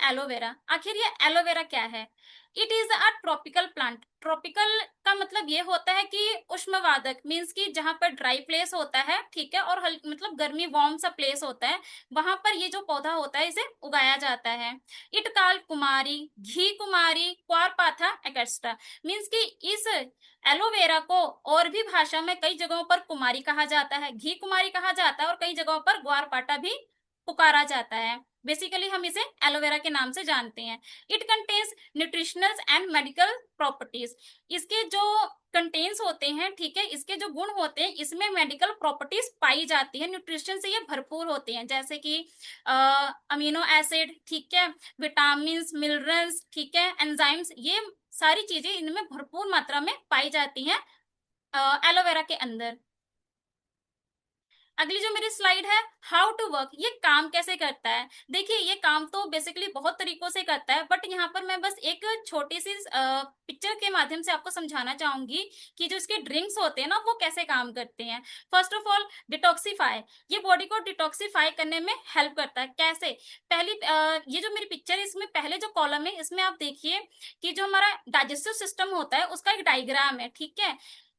Aloe vera. आखिर ये aloe vera क्या है? It is a tropical plant. Tropical का मतलब ये होता है कि उष्णवादक मीन्स कि जहां पर ड्राई प्लेस होता है, ठीक है, और मतलब गर्मी वार्म सा प्लेस होता है, वहां पर ये जो पौधा होता है इसे उगाया जाता है। इट काल कुमारी, घी कुमारी, क्वारपाथा एक्सेट्रा। मीन्स कि इस एलोवेरा को और भी भाषा में कई जगहों पर कुमारी कहा जाता है, घी कुमारी कहा जाता है, और कई जगहों पर ग्वारपाठा भी पुकारा जाता है। बेसिकली हम इसे एलोवेरा के नाम से जानते हैं। It contains nutritional and medical properties. इसके जो कंटेन्स होते हैं, ठीक है, इसके जो गुण होते हैं, इसमें मेडिकल प्रॉपर्टीज पाई जाती है। न्यूट्रिशन से ये भरपूर होते हैं, जैसे कि अमीनो एसिड, ठीक है, विटामिन, मिनरल्स, ठीक है, एंजाइम्स, ये सारी चीजें इनमें भरपूर मात्रा में पाई जाती हैं एलोवेरा के अंदर। अगली जो मेरी स्लाइड है, हाउ टू वर्क, ये काम कैसे करता है। देखिए ये काम तो बेसिकली बहुत तरीकों से करता है, बट यहाँ पर मैं बस एक छोटी सी पिक्चर के माध्यम से आपको समझाना चाहूंगी कि जो इसके ड्रिंक्स होते हैं ना वो कैसे काम करते हैं। फर्स्ट ऑफ ऑल डिटॉक्सिफाई, ये बॉडी को डिटॉक्सिफाई करने में हेल्प करता है। कैसे? पहली ये जो मेरी पिक्चर है इसमें पहले जो कॉलम है इसमें आप देखिए कि जो हमारा डाइजेस्टिव सिस्टम होता है उसका एक डायग्राम है, ठीक है।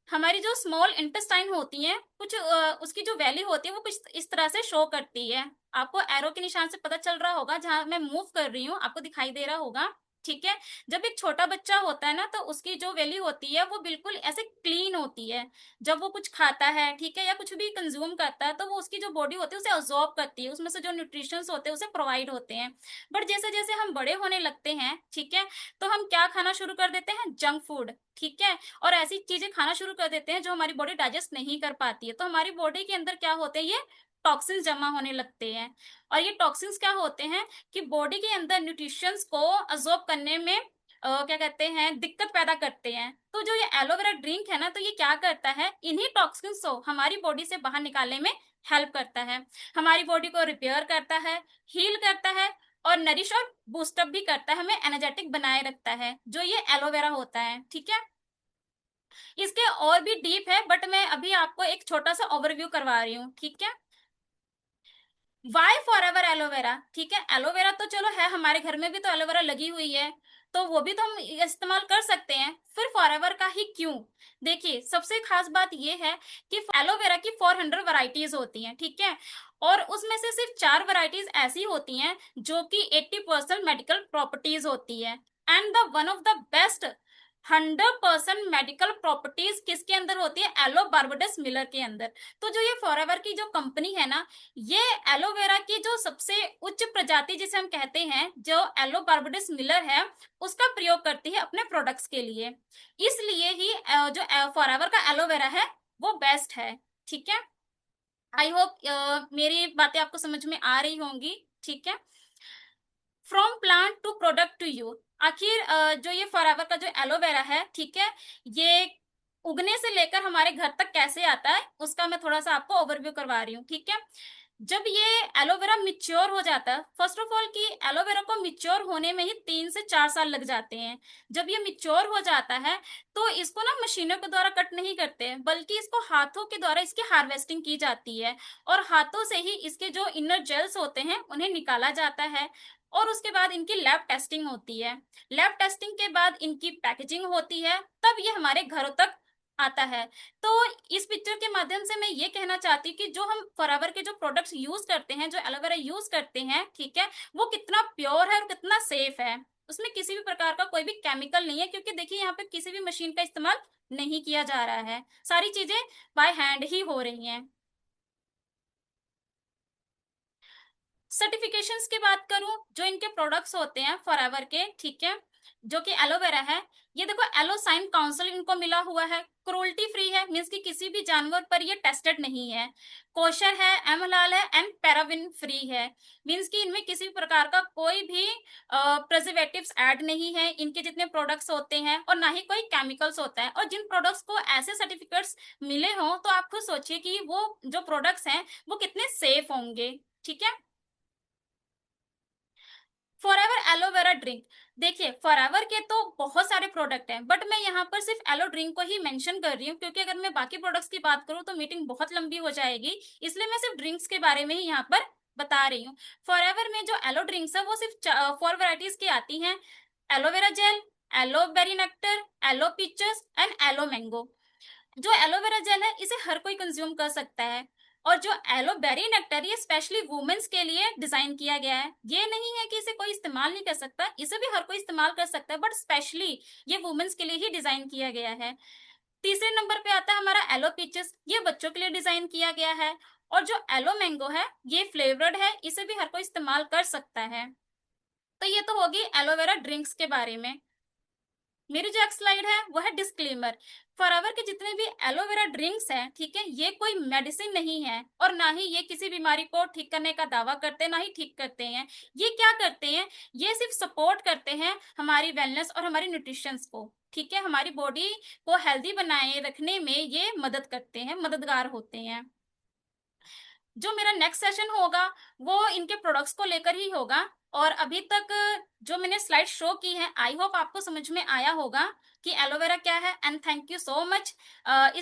हमारी जो स्मॉल इंटेस्टाइन होती है कुछ उसकी जो वैल्यू होती है वो कुछ इस तरह से शो करती है। आपको एरो के निशान से पता चल रहा होगा, जहां मैं मूव कर रही हूँ आपको दिखाई दे रहा होगा, ठीक है। जब एक छोटा बच्चा होता है ना तो उसकी जो वैल्यू होती है वो बिल्कुल ऐसे क्लीन होती है। जब वो कुछ खाता है, ठीक है, या कुछ भी कंज्यूम करता है तो वो उसकी जो बॉडी होती है उसे अब्सॉर्ब करती है, उसमें से जो न्यूट्रिशंस होते हैं उसे प्रोवाइड होते हैं। बट जैसे जैसे हम बड़े होने लगते हैं, ठीक है, तो हम क्या खाना शुरू कर देते हैं? जंक फूड, ठीक है, और ऐसी चीजें खाना शुरू कर देते हैं जो हमारी बॉडी डाइजेस्ट नहीं कर पाती है। तो हमारी बॉडी के अंदर क्या होते हैं? ये टॉक्सिन्स जमा होने लगते हैं। और ये टॉक्सिन्स क्या होते हैं कि बॉडी के अंदर न्यूट्रिशंस को अब्सॉर्ब करने में क्या कहते हैं, दिक्कत पैदा करते हैं। तो जो ये एलोवेरा ड्रिंक है ना, तो ये क्या करता है, इन्हीं टॉक्सिन्स को हमारी बॉडी से बाहर निकालने में हेल्प करता है। हमारी बॉडी को रिपेयर करता है, हील करता है, और नरिश और बूस्टअप भी करता है, हमें एनर्जेटिक बनाए रखता है, जो ये एलोवेरा होता है, ठीक है। इसके और भी डीप है बट मैं अभी आपको एक छोटा सा ओवरव्यू करवा रही हूँ, ठीक है। वाई फॉर एवर एलोवेरा, ठीक है, एलोवेरा तो चलो है, हमारे घर में भी तो एलोवेरा लगी हुई है, तो वो भी तो हम इस्तेमाल कर सकते हैं, फिर फॉर एवर का ही क्यों? देखिए सबसे खास बात ये है कि एलोवेरा की 400 वैरायटीज होती हैं, ठीक है, और उसमें से सिर्फ 4 वैरायटीज ऐसी होती हैं जो कि 80% मेडिकल प्रॉपर्टीज होती है। And the one of the best 100% medical properties किसके अंदर होती है? एलो बार्बडस मिलर के अंदर। तो जो ये फॉरएवर की जो कंपनी है ना, ये एलोवेरा की जो सबसे उच्च प्रजाति जिसे हम कहते हैं, जो एलो बार्बडस मिलर है, उसका प्रयोग करती है अपने प्रोडक्ट्स के लिए। इसलिए ही जो फॉरएवर का एलोवेरा है वो बेस्ट है, ठीक है। आई होप मेरी बातें आपको समझ में आ रही होंगी, ठीक है। From plant to product to you, आखिर जो ये फॉरएवर का जो एलोवेरा है, ठीक है, ये उगने से लेकर हमारे घर तक कैसे आता है उसका मैं थोड़ा सा आपको ओवरव्यू करवा रही हूँ, ठीक है। जब ये एलोवेरा मिच्योर हो जाता है, फर्स्ट ऑफ ऑल कि एलोवेरा को मिच्योर होने में ही 3 से 4 साल लग जाते हैं। जब ये मिच्योर हो जाता है तो इसको ना मशीनों के द्वारा कट नहीं करते, बल्कि इसको हाथों के द्वारा इसकी हार्वेस्टिंग की जाती है, और हाथों से ही इसके जो इनर जेल्स होते हैं उन्हें निकाला जाता है, और उसके बाद इनकी लैब टेस्टिंग होती है। लैब टेस्टिंग के बाद इनकी पैकेजिंग होती है, तब ये हमारे घरों तक आता है। तो इस पिक्चर के माध्यम से मैं ये कहना चाहती हूँ कि जो हम फॉरएवर के जो प्रोडक्ट्स यूज करते हैं, जो एलोवेरा यूज करते हैं, ठीक है, वो कितना प्योर है और कितना सेफ है। उसमें किसी भी प्रकार का कोई भी केमिकल नहीं है, क्योंकि देखिए यहाँ पे किसी भी मशीन का इस्तेमाल नहीं किया जा रहा है, सारी चीजें बाय हैंड ही हो रही हैं। सर्टिफिकेशंस की बात करूं, जो इनके प्रोडक्ट्स होते हैं फॉरएवर के, ठीक है, जो कि एलोवेरा है, ये देखो एलो साइन काउंसिल इनको मिला हुआ है। क्रूल्टी फ्री है, मीन्स कि किसी भी जानवर पर ये टेस्टेड नहीं है। कोशर है, एम हलाल है, एंड पैराविन फ्री है, मीन्स कि इनमें किसी भी प्रकार का कोई भी प्रिजर्वेटिव्स ऐड नहीं है, इनके जितने प्रोडक्ट्स होते हैं, और ना ही कोई केमिकल्स होता है। और जिन प्रोडक्ट्स को ऐसे सर्टिफिकेट्स मिले हों तो आप खुद सोचिए कि वो जो प्रोडक्ट्स हैं वो कितने सेफ होंगे, ठीक है। फॉरएवर एलोवेरा ड्रिंक, देखिए फॉरएवर के तो बहुत सारे प्रोडक्ट हैं, बट मैं यहाँ पर सिर्फ एलो ड्रिंक को ही मेंशन कर रही हूँ, क्योंकि अगर मैं बाकी प्रोडक्ट्स की बात करूँ तो मीटिंग बहुत लंबी हो जाएगी, इसलिए मैं सिर्फ ड्रिंक्स के बारे में ही यहाँ पर बता रही हूँ। फॉरएवर में जो एलो ड्रिंक्स है वो सिर्फ 4 वैरायटीज की आती हैं। Aloe vera gel, aloe berry nectar, aloe peaches and aloe mango. जो एलोवेरा जेल है इसे हर कोई कंज्यूम कर सकता है, और जो एलो बेरी नेक्टर ये स्पेशली वुमेन्स के लिए डिजाइन किया गया है। ये नहीं है कि इसे कोई इस्तेमाल नहीं कर सकता, इसे भी हर कोई इस्तेमाल कर सकता है, बट स्पेशली ये वुमेन्स के लिए ही डिजाइन किया गया है। तीसरे नंबर पे आता है हमारा एलो पीचेस, ये बच्चों के लिए डिजाइन किया गया है। और जो एलो मैंगो है ये फ्लेवर्ड है, इसे भी हर कोई इस्तेमाल कर सकता है। तो ये तो होगी एलोवेरा ड्रिंक्स के बारे में। मेरी जो एक स्लाइड है वो है डिस्क्लेमर। फॉरएवर के जितने भी एलोवेरा ड्रिंक्स हैं, ठीक है, ये कोई मेडिसिन नहीं है, और ना ही ये किसी बीमारी को ठीक करने का दावा करते हैं, ना ही ठीक करते हैं। ये क्या करते हैं, ये सिर्फ सपोर्ट करते हैं हमारी वेलनेस और हमारी न्यूट्रिशंस को, ठीक है, हमारी बॉडी को हेल्दी बनाए रखने में ये मदद करते हैं, मददगार होते हैं। जो मेरा नेक्स्ट सेशन होगा वो इनके प्रोडक्ट्स को लेकर ही होगा। और अभी तक जो मैंने स्लाइड शो की है, आई होप आपको समझ में आया होगा कि एलोवेरा क्या है। And thank you so much इस